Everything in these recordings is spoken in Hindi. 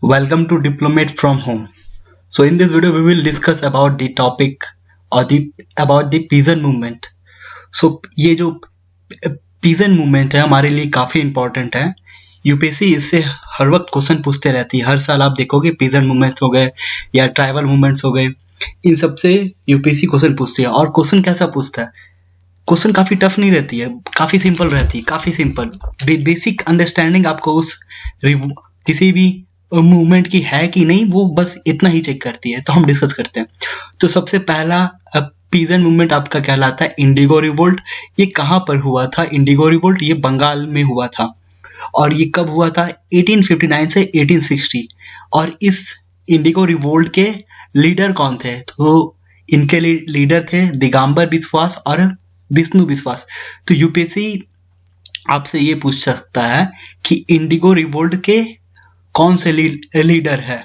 Welcome to Diplomate from Home. So in this video we will discuss about the topic or the about the peasant movement. So ये जो peasant movement है हमारे लिए काफी important है. यूपीएससी इससे हर वक्त क्वेश्चन पूछते रहती है. हर साल आप देखोगे peasant movements हो गए या ट्राइबल मूवमेंट्स हो गए, इन सब से यूपीएससी क्वेश्चन पूछती है. और क्वेश्चन कैसा पूछता है? क्वेश्चन काफी टफ नहीं रहती है, काफी सिंपल रहती है, काफी सिंपल. बेसिक अंडरस्टैंडिंग आपको उस किसी भी मूवमेंट की है कि नहीं, वो बस इतना ही चेक करती है. तो हम डिस्कस करते हैं. तो सबसे पहला पीजेंट मूवमेंट आपका कहलाता है इंडिगो रिवोल्ट. ये कहाँ पर हुआ था? इंडिगो रिवोल्ट ये बंगाल में हुआ था. और ये कब हुआ था? 1859 से 1860. और इस इंडिगो रिवोल्ट के लीडर कौन थे? तो इनके लीडर थे दिगंबर बिस्वास और विष्णु बिस्वास. तो यूपीएससी आपसे ये पूछ सकता है कि इंडिगो रिवोल्ट के कौन से लीडर है.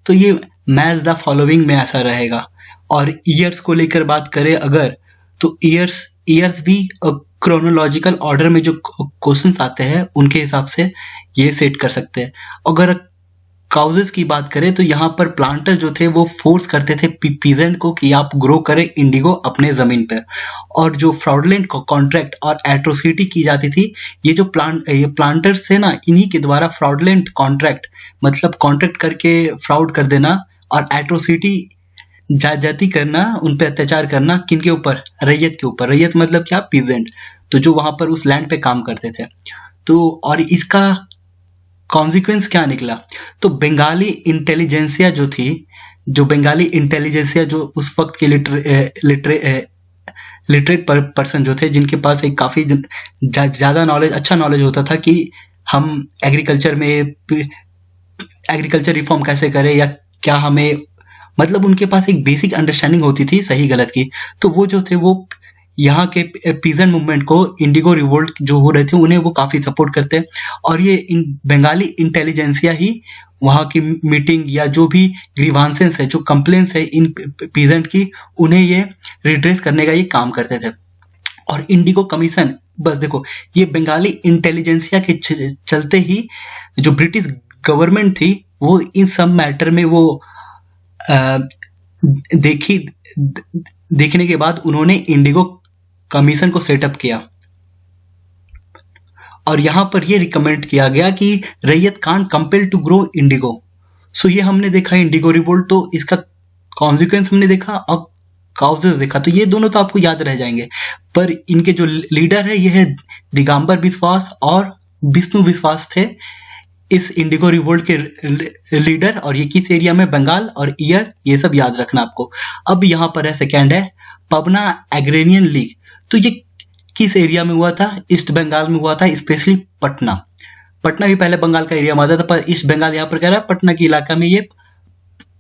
तो ये मैच द फॉलोइंग में ऐसा रहेगा. और ईयर्स को लेकर बात करें अगर, तो ईयर्स भी क्रोनोलॉजिकल ऑर्डर में जो क्वेश्चंस आते हैं उनके हिसाब से ये सेट कर सकते हैं. अगर काउजेस की बात करें तो यहाँ पर प्लांटर जो थे वो फोर्स करते थे पीजेंट को कि आप ग्रो करें इंडिगो अपने जमीन पर. और जो फ्रॉडलेंट कॉन्ट्रैक्ट और एट्रोसिटी की जाती थी, ये जो प्लांटर्स थे ना, इन्हीं के द्वारा फ्रॉडलेंट कॉन्ट्रैक्ट मतलब कॉन्ट्रैक्ट करके फ्रॉड कर देना और एट्रोसिटी जाति करना, उन पे अत्याचार करना. किनके ऊपर? रैयत के ऊपर. रैयत मतलब क्या? पीजेंट. तो जो वहां पर उस लैंड पे काम करते थे. तो और इसका कॉन्सिक्वेंस क्या निकला? तो बंगाली इंटेलिजेंसिया जो थी, जो बंगाली इंटेलिजेंसिया जो उस वक्त के लिटरेट पर्सन जो थे, जिनके पास एक काफी ज्यादा नॉलेज, अच्छा नॉलेज होता था कि हम एग्रीकल्चर रिफॉर्म कैसे करें या क्या हमें, मतलब उनके पास एक बेसिक अंडरस्टैंडिंग होती थी सही गलत की. तो वो जो थे वो यहाँ के पीजेंट मूवमेंट को, इंडिगो रिवोल्ट जो हो रहे थे उन्हें वो काफी सपोर्ट करते हैं. और ये बंगाली इंटेलिजेंसिया ही वहाँ की मीटिंग या जो भी ग्रीवांसेस है, जो कंप्लेंट्स है इन पीजेंट की, उन्हें ये रिड्रेस करने का ये काम करते थे. और इंडिगो कमीशन, बस देखो, ये बंगाली इंटेलिजेंसिया के चलते ही जो ब्रिटिश गवर्नमेंट थी वो इन सब मैटर में वो देखने के बाद उन्होंने इंडिगो कमीशन को सेटअप किया. और यहां पर ये रिकमेंड किया गया कि raiyat can't compel to grow indigo. So ये हमने देखा इंडिगो रिवोल्ट, तो इसका कॉन्सिक्वेंस हमने देखा और काउजेस देखा. तो ये दोनों तो आपको याद रह जाएंगे. पर इनके जो लीडर है ये है दिगंबर बिस्वास और विष्णु बिस्वास थे इस इंडिगो रिवोल्ट के लीडर. और ये किस एरिया में? बंगाल. और ईयर ये सब याद रखना आपको. अब यहाँ पर है सेकेंड है पबना एग्रेरियन लीग. तो ये किस एरिया में हुआ था? ईस्ट बंगाल में हुआ था, स्पेशली पटना. पटना भी पहले बंगाल का एरिया में आता था, पर ईस्ट बंगाल यहाँ पर कह रहा है पटना के इलाका में ये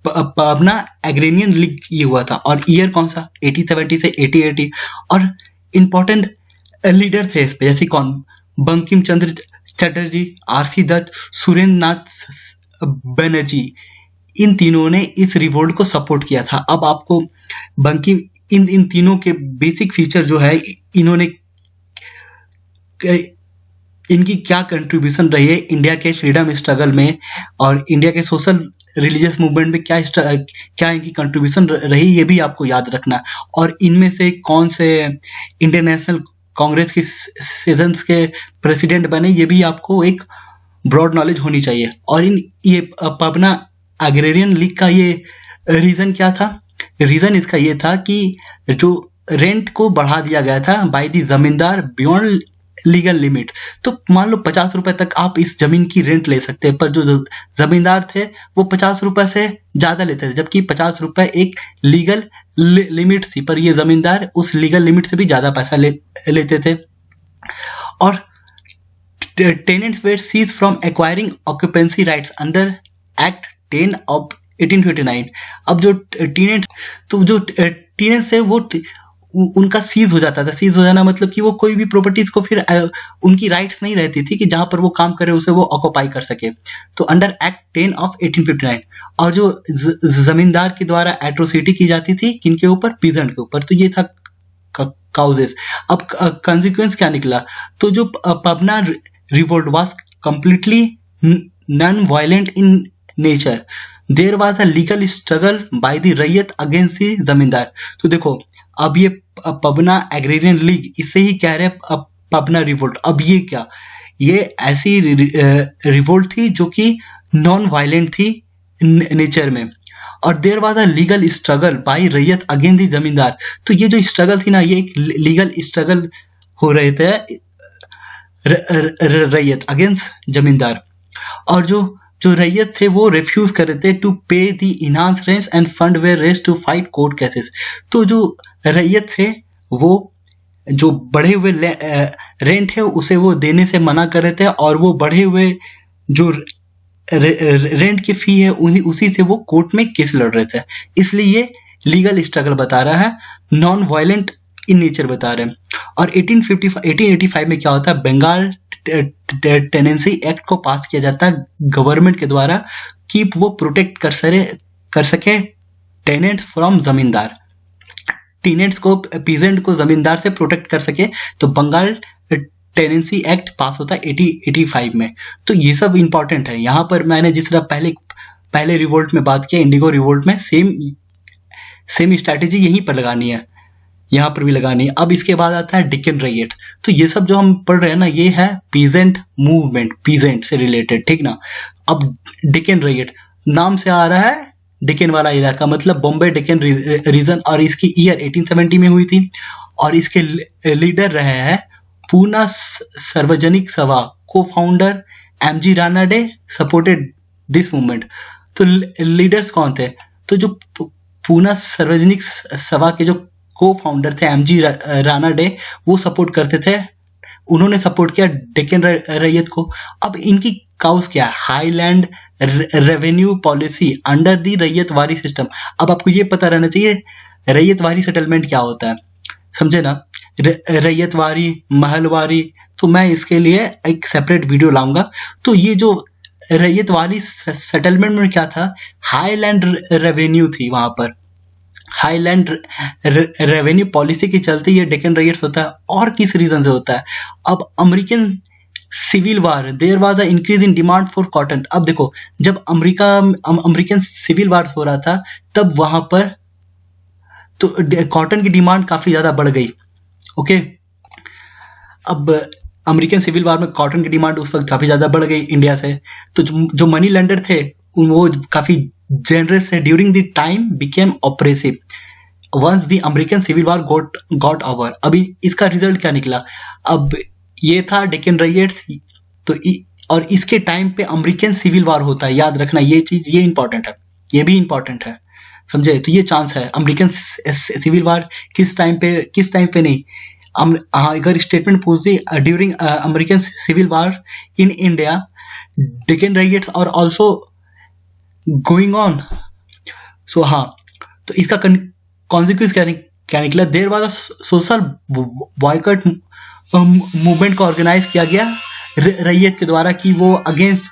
पबना एग्रेरियन लीग ये हुआ था. और ईयर कौन सा? 1870 से 1880. और इंपॉर्टेंट लीडर थे इस पे, जैसे कौन? बंकिम चंद्र चटर्जी, आरसी दत्त, सुरेंद्र नाथ बनर्जी. इन तीनों ने इस रिवोल्ट को सपोर्ट किया था. अब आपको बंकिम, इन तीनों के बेसिक फीचर जो है, इन्होंने इनकी क्या कंट्रीब्यूशन रही है इंडिया के फ्रीडम स्ट्रगल में और इंडिया के सोशल रिलीजियस मूवमेंट में क्या इनकी कंट्रीब्यूशन रही, ये भी आपको याद रखना. और इनमें से कौन से इंटरनेशनल कांग्रेस की सेशंस के प्रेसिडेंट बने, ये भी आपको एक ब्रॉड नॉलेज होनी चाहिए. और ये पबना एग्रेरियन लीग का ये रीजन क्या था? रीजन इसका ये था कि जो रेंट को बढ़ा दिया गया था बाय द जमींदार बियॉन्ड लीगल लिमिट. तो मान लो 50 रुपए तक आप इस जमीन की रेंट ले सकते हैं, पर जो जमींदार थे वो 50 रुपए से ज्यादा लेते थे, जबकि 50 रुपए एक लीगल लिमिट थी, पर ये जमींदार उस लीगल लिमिट से भी ज्यादा पैसा लेते थे. और tenants were ceased from acquiring occupancy rights under act 10 of 1859. अब जो टेनेंट्स है वो उनका सीज हो जाता था. सीज हो जाना मतलब कि वो कोई भी प्रॉपर्टीज को फिर उनकी राइट्स नहीं रहती थी कि जहां पर वो काम करे उसे वो ऑक्युपाई कर सके. तो अंडर एक्ट 10 ऑफ 1859. और जो जमींदार के द्वारा एट्रोसिटी की जाती थी किनके ऊपर? पीजेंट के ऊपर. तो ये था काउजेस. अब कॉन्सिक्वेंस क्या निकला? तो जो Pabna revolt was completely non violent in nature, there was a legal struggle by the ryot against the zamindar. तो देखो अब ये पबना एग्रेरियन लीग, इससे ही कह रहे हैं पबना रिवोल्ट। अब ये क्या, ये ऐसी रिवोल्ट थी जो कि नॉन वायलेंट थी नेचर में, और there was a legal struggle by ryot against the zamindar. तो ये जो स्ट्रगल थी ना, ये एक लीगल स्ट्रगल हो रहे थे रैयत अगेंस्ट जमींदार। और जो जो रैयत थे वो रिफ्यूज कर रहे थे to pay the enhance rents and fund were raised to fight court cases. तो जो रैयत थे वो जो बढ़े हुए रेंट है उसे वो देने से मना कर रहे थे, और वो बढ़े हुए जो रेंट की फी है उसी से वो कोर्ट में केस लड़ रहे थे। इसलिए ये लीगल स्ट्रगल बता रहा है, नॉन वायलेंट इन नेचर बता रहे हैं। और 1885 में क्या होता है, बंगाल टेनेंसी एक्ट को पास किया जाता है गवर्नमेंट के द्वारा कि वो प्रोटेक्ट कर सके टेनेंट्स फ्रॉम जमींदार, टेनेंट्स को, पीजेंट को जमींदार से प्रोटेक्ट कर सके। तो बंगाल टेनेंसी एक्ट पास होता है 1885 में। तो ये सब इंपॉर्टेंट है। यहाँ पर मैंने जिस तरह पहले रिवोल्ट में बात किया, इंडिगो रिवोल्ट में, सेम स्ट्रैटेजी यहीं पर लगानी है, यहाँ पर भी लगानी है। अब इसके बाद आता है डिकन रैयत। तो ये सब जो हम पढ़ रहे हैं ना, ये है पीजेंट मूवमेंट, पीजेंट से रिलेटेड, ठीक ना। अब डिकन रैयत नाम से आ रहा है, डिकन वाला इलाका मतलब बॉम्बे डिकन रीजन, और इसकी ईयर 1870 में हुई थी। और इसके लीडर रहे हैं पूना सार्वजनिक सभा को founder MG Ranade supported this movement. तो लीडर्स कौन थे, तो जो पूना सार्वजनिक सभा के जो को फाउंडर थे एमजी रानाडे, वो सपोर्ट करते थे, उन्होंने सपोर्ट किया डेक्कन रैयत को। अब इनकी काउस क्या है, highland revenue policy under the ryotwari system. अब आपको ये पता रहना चाहिए रैयतवारी सेटलमेंट क्या होता है, समझे ना, रैयतवारी, महलवारी। तो मैं इसके लिए एक सेपरेट वीडियो लाऊंगा। तो ये जो रैयतवारी सेटलमेंट में क्या था, हाईलैंड रेवेन्यू थी, वहां पर हाईलैंड रेवेन्यू पॉलिसी के चलते ये डेक्कन रैयट्स होता है। और किस रीजन से होता है, अब American civil war, there was a increase in demand for cotton. अब देखो जब अमेरिकन सिविल वार हो रहा था, तब वहां पर तो कॉटन की डिमांड काफी ज्यादा बढ़ गई। ओके, अब अमेरिकन सिविल वार में कॉटन की डिमांड उस वक्त काफी ज्यादा बढ़ गई इंडिया से। तो जो मनी लेंडर थे वो काफी जेनरस से during the time became oppressive once the American civil war got over. अभी इसका रिजल्ट क्या निकला, अब ये था डेक्कन रैयट्स, तो और इसके टाइम पे अमेरिकन सिविल वार होता है, याद रखना ये चीज, ये इंपॉर्टेंट है, ये भी इंपॉर्टेंट है, समझे। तो ये चांस है अमेरिकन सिविल वार किस टाइम पे नहीं, अगर स्टेटमेंट पूछ दी during American civil war in India Deccan riots और ऑल्सो गोइंग ऑन। सो हाँ, तो इसका कॉन्सिक्वेंस क्या निकला, there was a social boycott movement को ऑर्गेनाइज किया गया रैयत के द्वारा कि वो अगेंस्ट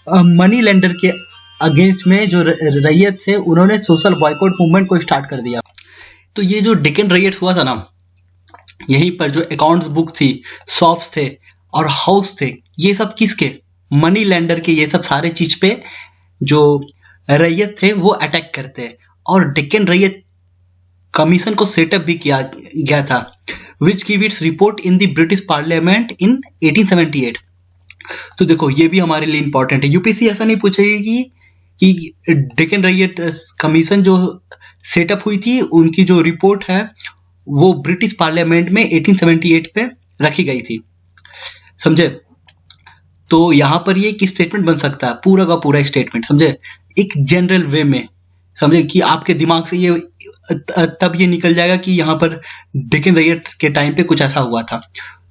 मनी लेंडर के अगेंस्ट में जो रैयत थे उन्होंने सोशल बॉयकॉट मूवमेंट को स्टार्ट कर दिया। तो ये जो डेक्कन रैयट्स हुआ था ना, यहीं पर जो अकाउंट्स बुक थी, शॉप्स थे और हाउस थे, ये सब किसके, मनी लेंडर के, ये सब सारे चीज पे जो रैयत थे वो अटैक करते। और डेक्कन रैयत कमीशन को सेटअप भी किया गया था, which give its report in the British parliament in 1878। तो देखो ये भी हमारे लिए इंपॉर्टेंट है, यूपीएससी ऐसा नहीं पूछेगी कि डेक्कन रैयत कमीशन जो सेटअप हुई थी उनकी जो रिपोर्ट है वो ब्रिटिश पार्लियामेंट में 1878 पे रखी गई थी, समझे। तो यहां पर ये एक स्टेटमेंट बन सकता है, पूरा का पूरा स्टेटमेंट, समझे, एक जनरल वे में, समझे कि आपके दिमाग से ये तब ये निकल जाएगा कि यहाँ पर डेक्कन रैयट के टाइम पे कुछ ऐसा हुआ था।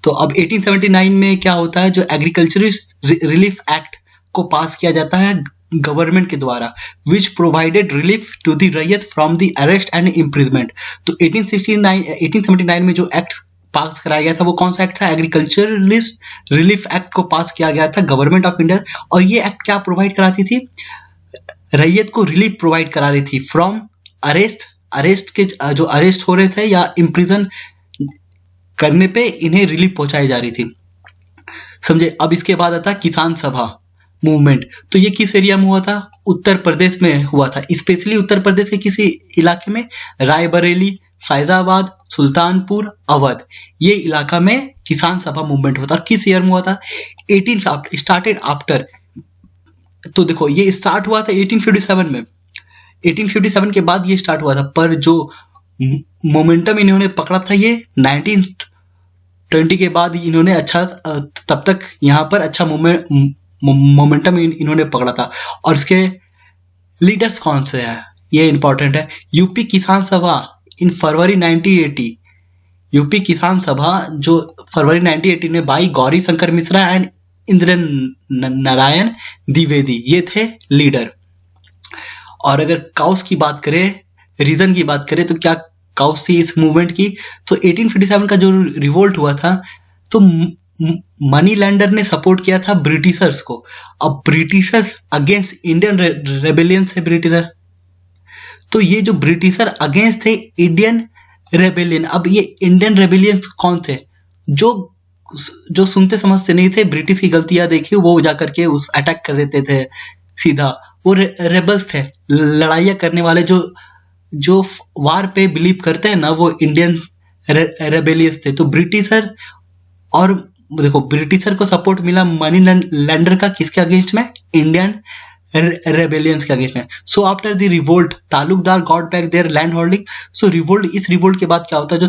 तो अब 1879 में क्या होता है, जो एग्रीकल्चरिस्ट रिलीफ एक्ट को पास किया जाता है गवर्नमेंट के द्वारा, विच प्रोवाइडेड रिलीफ टू द रैयत from the arrest and imprisonment. तो 1879 में जो एक्ट पास कराया गया था वो कौन सा एक्ट था, एग्रीकल्चरलिस्ट रिलीफ एक्ट को पास किया गया था गवर्नमेंट ऑफ इंडिया। और ये एक्ट क्या प्रोवाइड कराती थी, रैयत को रिलीफ प्रोवाइड करा रही थी फ्रॉम अरेस्ट के जो अरेस्ट हो रहे थे या इम्प्रिजन करने पे इन्हें रिलीफ पहुंचाई जा रही थी, समझे। अब इसके बाद आता किसान सभा, मूवमेंट। तो ये किस एरिया में हुआ था? उत्तर प्रदेश में हुआ था, स्पेशली उत्तर प्रदेश के किसी इलाके में, रायबरेली, फैजाबाद, सुल्तानपुर, अवध, ये इलाका में किसान सभा मूवमेंट हुआ था। और किस ईयर में हुआ था? 18 स्टार्टेड आफ्टर। तो देखो ये स्टार्ट हुआ था 1857 में, 1857 के बाद ये स्टार्ट हुआ था, पर जो मोमेंटम इन्होंने पकड़ा था ये 1920 के बाद इन्होंने अच्छा, तब तक यहाँ पर अच्छा मोमेंटम इन्होंने पकड़ा था। और इसके लीडर्स कौन से हैं ये इंपॉर्टेंट है। यूपी किसान सभा इन फरवरी 1980, यूपी किसान सभा जो फरवरी 1980 में बाई गौरी शंकर मिश्रा एंड इंद्र नारायण द्विवेदी, ये थे लीडर। और अगर काउस की बात करें, रीजन की बात करें, तो क्या काउस थी इस मूवमेंट की? तो 1857 का जो रिवोल्ट हुआ था, तो मनी लैंडर ने सपोर्ट किया था ब्रिटिशर्स को। अब ब्रिटिशर्स अगेंस्ट इंडियन रेबेलियन थे ब्रिटिशर, तो ये जो ब्रिटिशर अगेंस्ट थे इंडियन रेबेलियन। अब ये इंडियन रेबेलियन कौन थे? जो सुनते समझते नहीं थे, ब्रिटिश की गलतियां देखी, वो जाकर के उस अटैक कर देते थे सीधा। वो रेबल्स थे, लड़ाइयाँ करने वाले, जो वार पे बिलीव करते हैं ना, वो इंडियन रेबेलियस थे। तो ब्रिटिशर, और देखो ब्रिटिशर को सपोर्ट मिला मनी लैंडर का, किसके अगेंस्ट में? इंडियन रेबेलियंस के अगेंस्ट में। So after the revolt Talukdar got back there land holding. So revolt, इस रिवोल्ट के बाद क्या होता है? जो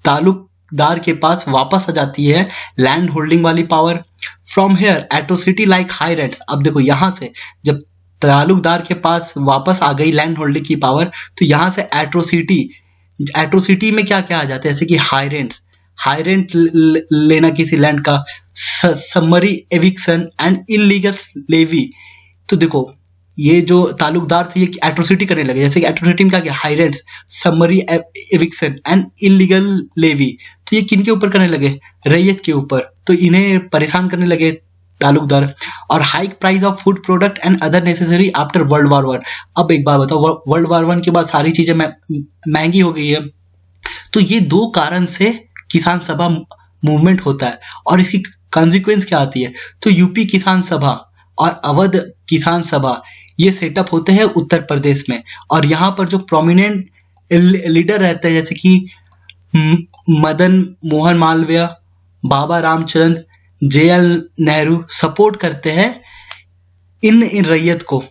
तालुकदार के पास वापस आ जाती है लैंड होल्डिंग वाली power. From here atrocity like high rents. अब देखो यहाँ से जब तालुकदार के पास वापस आ गई लैंड होल्डिंग की पावर, तो यहाँ से एट्रोसिटी में क्या क्या आ जाता है? जैसे कि हाई रेंट लेना किसी लैंड का, summary eviction and illegal levy. तो देखो ये जो तालुकदार थे ये एट्रोसिटी करने लगे, जैसे कि एट्रोसिटी में क्या क्या? High rents, summary eviction and illegal levy. तो ये किनके ऊपर करने लगे? रैयत के ऊपर। तो इन्हें परेशान करने लगे तालुकदार। और hike price of food product and other necessary after world war 1। अब एक बात बताओ, वर्ल्ड वॉर 1 के बाद सारी चीजें महंगी हो गई है। तो ये दो कारण से किसान सभा मूवमेंट होता है। और इसकी कॉन्सिक्वेंस क्या आती है? तो यूपी किसान सभा और अवध किसान सभा ये सेटअप होते हैं उत्तर प्रदेश में। और यहाँ पर जो प्रोमिनेंट लीडर रहते हैं, जैसे कि मदन मोहन मालवीय, बाबा रामचंद्र, JL नेहरू, सपोर्ट करते हैं इन रैयत को,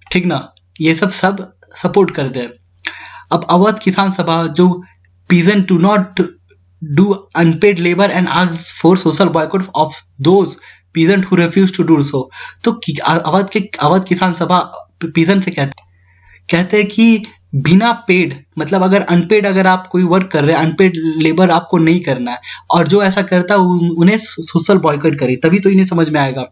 ठीक ना? ये सब सपोर्ट करते हैं। अब अवध किसान सभा, जो peasant do not do unpaid labour and ask for social boycott of those peasant who refuse to do so. तो अवध किसान सभा पीजेंट से कहते हैं कि बिना पेड, मतलब अगर अनपेड, अगर आप कोई वर्क कर रहे हैं, अनपेड लेबर आपको नहीं करना है, और जो ऐसा करता है उन्हें सोशल बॉयकॉट करे, तभी तो इन्हें समझ में आएगा,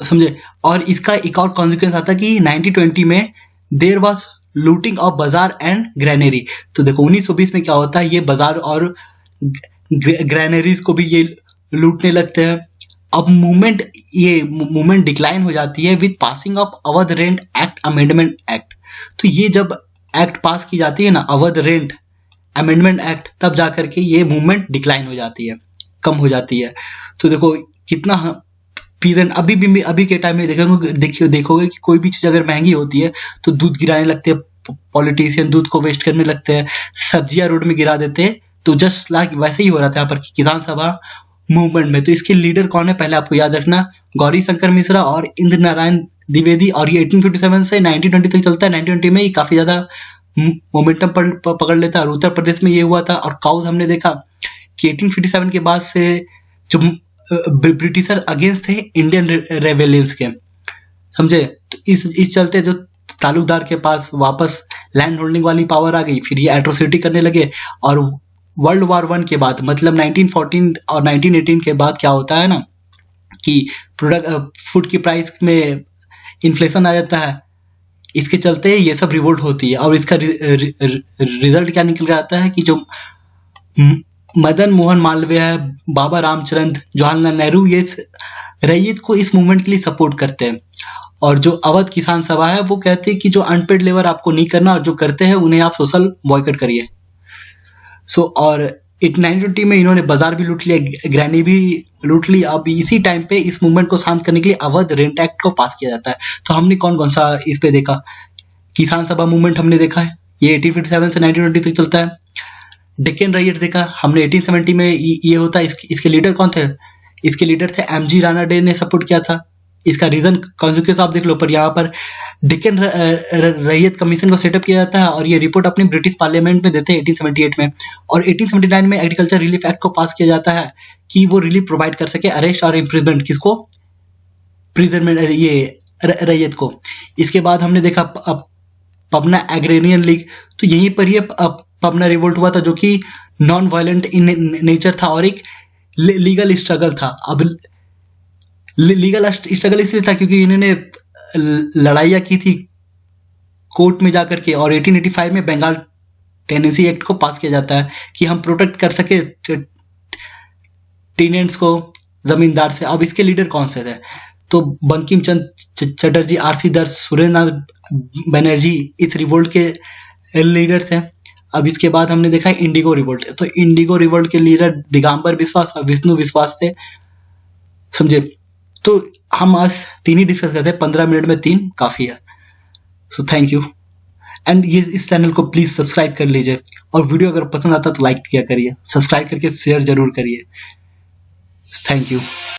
समझे? और इसका एक और कॉन्सिक्वेंस आता है कि 1920 में देयर वाज लूटिंग ऑफ बाजार एंड ग्रैनरी। तो देखो 1920 में क्या होता है? ये बाजार और ग्रैनरीज को भी ये लूटने लगते हैं। अब ये मूवमेंट डिक्लाइन हो जाती है with passing of Awadh rent act amendment act. तो ये जब एक्ट पास की जाती है ना, अवध रेंट अमेंडमेंट एक्ट, तब जाकर के ये मूवमेंट डिक्लाइन हो जाती है, कम हो जाती है। तो देखो कितना पीजेंट अभी के टाइम में देखोगे कि कोई भी चीज अगर महंगी होती है तो दूध गिराने लगते हैं, पॉलिटिशियन दूध को वेस्ट करने लगते हैं, सब्जियां रोड में गिरा देते हैं। तो जस्ट लाइक वैसे ही हो रहा था यहाँ पर किसान सभा मूवमेंट में। तो इसके लीडर कौन है पहले आपको याद रखना, गौरी शंकर मिश्रा और इंद्र नारायण द्विवेदी। और ये 1857 से 1920 तक चलता है। 1920 में ये काफी ज्यादा मोमेंटम पकड़ लेता है। और उत्तर प्रदेश में ये हुआ था। और काउज हमने देखा कि 1857 के बाद से जो ब्रिटिशर अगेंस्ट थे इंडियन रेबेलियंस के, समझे? तो इस चलते जो तालुकदार के पास वापस लैंड होल्डिंग वाली पावर आ गई, फिर ये एट्रोसिटी करने लगे। और वर्ल्ड वॉर 1 के बाद, मतलब 1914 और 1918 के बाद क्या होता है ना कि फूड की प्राइस में इन्फ्लेशन आ जाता है। इसके चलते ये सब रिवोल्ट होती है। और इसका रिजल्ट क्या निकल कर आता है कि जो मदन मोहन मालवीय है, बाबा रामचंद्र, जवाहरलाल नेहरू, ये रैयत को इस मूवमेंट के लिए सपोर्ट करते हैं। और जो अवध किसान सभा है वो कहती है कि जो अनपेड लेबर आपको नहीं करना, और जो करते हैं उन्हें आप सोशल बॉयकॉट करिए। और 1920 में इन्होंने बाजार भी लूट लिया, ग्रैनी भी लूट ली। अब इसी टाइम पे इस मूवमेंट को शांत करने के लिए अवध रेंट एक्ट को पास किया जाता है। तो हमने कौन कौन सा इस पे देखा, किसान सभा मूवमेंट हमने देखा है, ये 1857 से 1920 तक चलता है। डेक्कन राइट्स देखा हमने 1870 में, ये होता है। इसके लीडर कौन थे, इसके लीडर थे एमजी रानाडे ने सपोर्ट किया था। इसका रीजन कॉन्सिक्वेंस आप देख लो, पर यहाँ पर डेक्कन रैयत कमीशन को सेटअप किया जाता है और ये रिपोर्ट अपने ब्रिटिश पार्लियामेंट में देते हैं 1878 में। और 1879 में एग्रीकल्चर रिलीफ एक्ट को पास किया जाता है कि वो रिलीफ प्रोवाइड कर सके, अरेस्ट और इम्प्रिजमेंट किसको, प्रिजनमेंट, ये रैयत को। इसके बाद हमने देखा पबना एग्रेरियन लीग, तो यहीं पर ये पबना रिवोल्ट हुआ था, जो कि नॉन वायलेंट इन नेचर था और एक लीगल स्ट्रगल था। अब लीगल स्ट्रगल इसलिए था क्योंकि इन्होंने लड़ाइयाँ की थी कोर्ट में जाकर के, और 1885 में बंगाल टेनेंसी एक्ट को पास किया जाता है कि हम प्रोटेक्ट कर सके टेनेंट्स को जमींदार से। अब इसके लीडर कौन से थे, तो बंकिम चंद्र चटर्जी, आरसी दर, सुरेंद्रनाथ बनर्जी इस रिवोल्ट के लीडर थे। अब इसके बाद हमने देखा इंडिगो रिवोल्ट, तो इंडिगो रिवोल्ट के लीडर दिगंबर विश्वास और विष्णु विश्वास थे, समझे। तो हम आज 3 ही डिस्कस करते हैं, 15 मिनट में 3 काफी है। सो थैंक यू, एंड ये इस चैनल को प्लीज सब्सक्राइब कर लीजिए, और वीडियो अगर पसंद आता तो लाइक किया करिए, सब्सक्राइब करके शेयर जरूर करिए। Thank you.